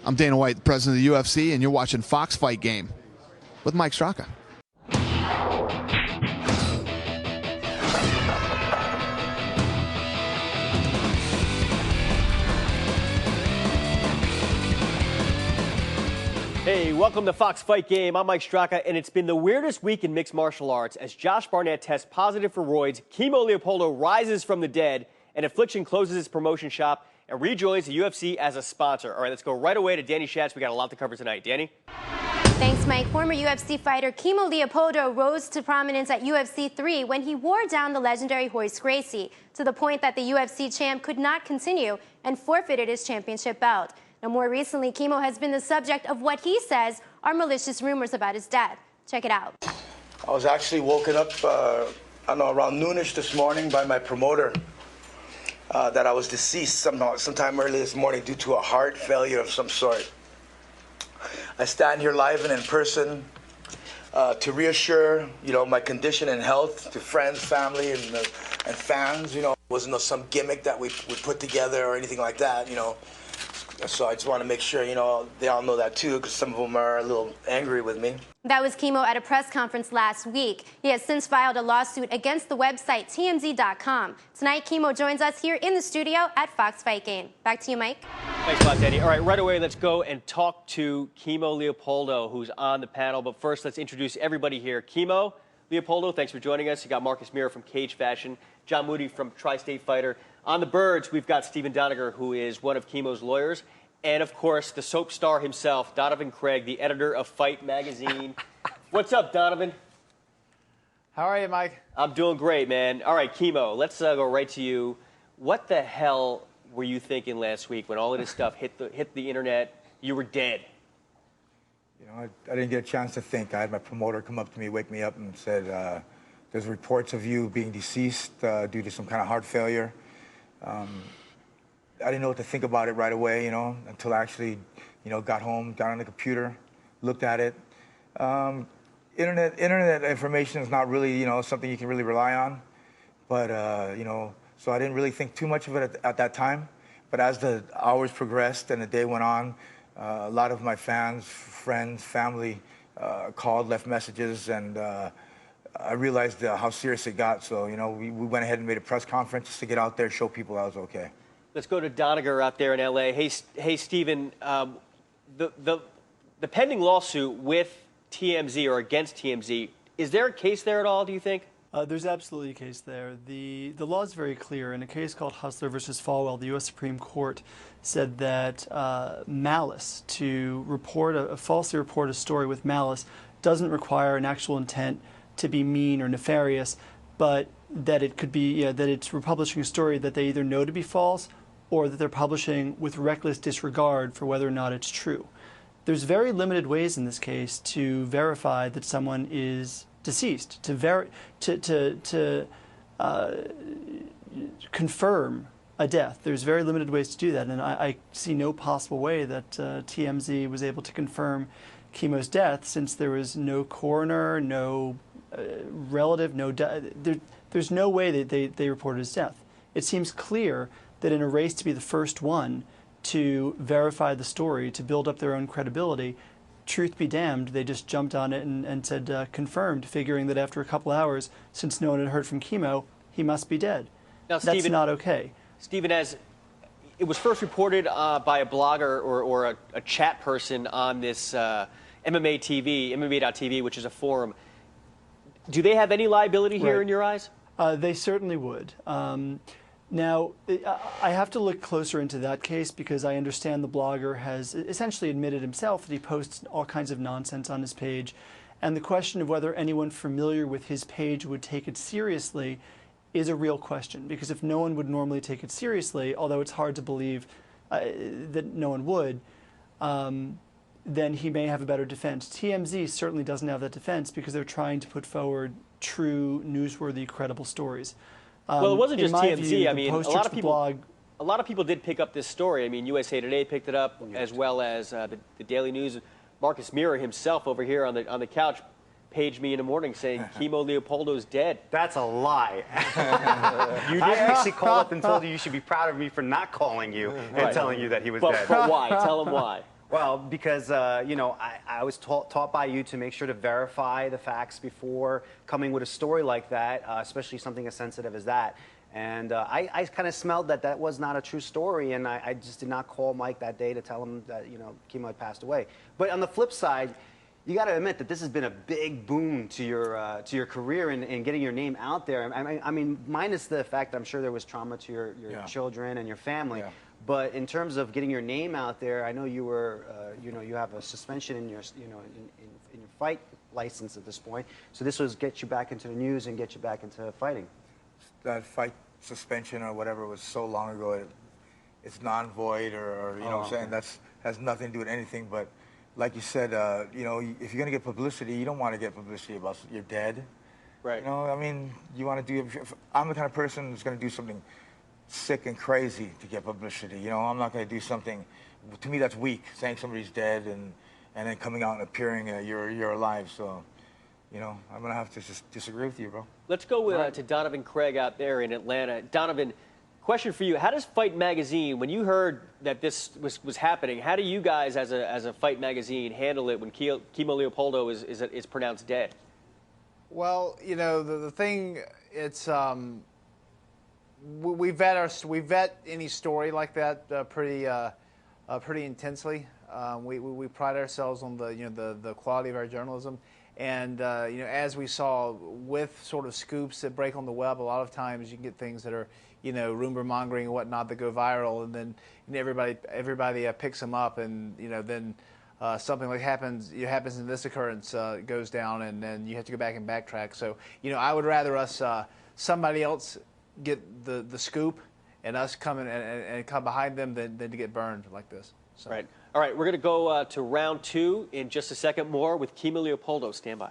I'm Dana White, the president of the UFC, and you're watching Fox Fight Game with Mike Straka. Hey, welcome to Fox Fight Game. I'm Mike Straka, and it's been the weirdest week in mixed martial arts as Josh Barnett tests positive for roids, Kimo Leopoldo rises from the dead, and Affliction closes its promotion shop and rejoins the UFC as a sponsor. All right, let's go right away to Danny Schatz. We got a lot to cover tonight. Danny? Thanks, Mike. Former UFC fighter Kimo Leopoldo rose to prominence at UFC 3 when he wore down the legendary Royce Gracie to the point that the UFC champ could not continue and forfeited his championship belt. Now, more recently, Kimo has been the subject of what he says are malicious rumors about his death. Check it out. I was actually woken up, I don't know, around noonish this morning by my promoter that I was deceased sometime early this morning due to a heart failure of some sort. I stand here live and in person to reassure, my condition and health to friends, family, and fans. It wasn't some gimmick that we put together or anything like that. So I just want to make sure, they all know that too, because some of them are a little angry with me. That was Kimo at a press conference last week. He has since filed a lawsuit against the website TMZ.com. Tonight, Kimo joins us here in the studio at Fox Fight Game. Back to you, Mike. Thanks a lot, Danny. All right, right away, let's go and talk to Kimo Leopoldo, who's on the panel. But first, let's introduce everybody here. Kimo Leopoldo, thanks for joining us. You got Marcus Mira from Cage Fashion, John Moody from Tri-State Fighter. On the birds, we've got Stephen Doniger, who is one of Kimo's lawyers. And, of course, the soap star himself, Donovan Craig, the editor of Fight Magazine. What's up, Donovan? How are you, Mike? I'm doing great, man. All right, Kimo, let's go right to you. What the hell were you thinking last week when all of this stuff hit the internet? You were dead. I didn't get a chance to think. I had my promoter come up to me, wake me up, and said, there's reports of you being deceased due to some kind of heart failure. I didn't know what to think about it right away, until I actually, got home, got on the computer, looked at it. Internet information is not really, something you can really rely on. But, so I didn't really think too much of it at that time. But as the hours progressed and the day went on, a lot of my fans, friends, family called, left messages, and I realized how serious it got. So, we went ahead and made a press conference just to get out there, show people I was okay. Let's go to Doniger out there in L.A. Hey, Stephen, the pending lawsuit with TMZ or against TMZ, is there a case there at all, do you think? There's absolutely a case there. The law is very clear. In a case called Hustler versus Falwell, the U.S. Supreme Court said that malice, to falsely report a story with malice, doesn't require an actual intent to be mean or nefarious, but that it could be that it's republishing a story that they either know to be false or that they're publishing with reckless disregard for whether or not it's true. There's very limited ways in this case to verify that someone is deceased, to confirm a death. There's very limited ways to do that, and I see no possible way that TMZ was able to confirm Kimo's death, since there was no coroner, no relative, there's no way that they reported his death. It seems clear that in a race to be the first one to verify the story, to build up their own credibility, truth be damned, they just jumped on it and said confirmed, figuring that after a couple hours, since no one had heard from Kimo, he must be dead. Now, That's Stephen, not okay. Stephen, as it was first reported by a blogger or a chat person on this MMA.TV, which is a forum, do they have any liability here in your eyes? They certainly would. Now, I have to look closer into that case because I understand the blogger has essentially admitted himself that he posts all kinds of nonsense on his page. And the question of whether anyone familiar with his page would take it seriously is a real question. Because if no one would normally take it seriously, although it's hard to believe that no one would, then he may have a better defense. TMZ certainly doesn't have that defense because they're trying to put forward true, newsworthy, credible stories. Well, it wasn't just TMZ. View, I mean, a lot of people did pick up this story. I mean, USA Today picked it up, as well as the Daily News. Marcus Mira himself over here on the couch paged me in the morning saying Kimo Leopoldo's dead. That's a lie. You did actually call up and told you should be proud of me for not calling you and telling you that he was dead. But why? Tell him why. Well, because, you know, I was taught by you to make sure to verify the facts before coming with a story like that, especially something as sensitive as that. And I kind of smelled that that was not a true story, and I just did not call Mike that day to tell him that, you know, Kimo had passed away. But on the flip side, you got to admit that this has been a big boon to your career and getting your name out there. I mean, minus the fact that I'm sure there was trauma to your children and your family. Yeah. But in terms of getting your name out there, I know you were, you know, you have a suspension in your, you know, in your fight license at this point. So this was get you back into the news and get you back into fighting. That fight suspension or whatever was so long ago. It's non-void, or you know what I'm saying. That's has nothing to do with anything. But like you said, you know, if you're gonna get publicity, you don't want to get publicity about you're dead. Right. You know, I mean, you want to do. If I'm the kind of person who's gonna do something sick and crazy to get publicity. You know, I'm not going to do something. To me, that's weak. Saying somebody's dead and then coming out and appearing you're alive. So, you know, I'm going to have to just disagree with you, bro. Let's go to Donovan Craig out there in Atlanta. Donovan, question for you: how does Fight Magazine, when you heard that this was happening, how do you guys as a Fight Magazine handle it when Kimo Leopoldo is pronounced dead? Well, you know, the thing, it's. We vet any story like that pretty intensely. We pride ourselves on the quality of our journalism, and you know, as we saw with sort of scoops that break on the web, a lot of times you can get things that are, you know, rumor mongering and whatnot that go viral, and then, you know, everybody picks them up, and, you know, then something like happens in this occurrence, goes down, and then you have to go back and backtrack. So, you know, I would rather us somebody else get the scoop and us come in and come behind them than to get burned like this. So. Right. All right, we're going to go to round two in just a second. More with Kimo Leopoldo. Stand by.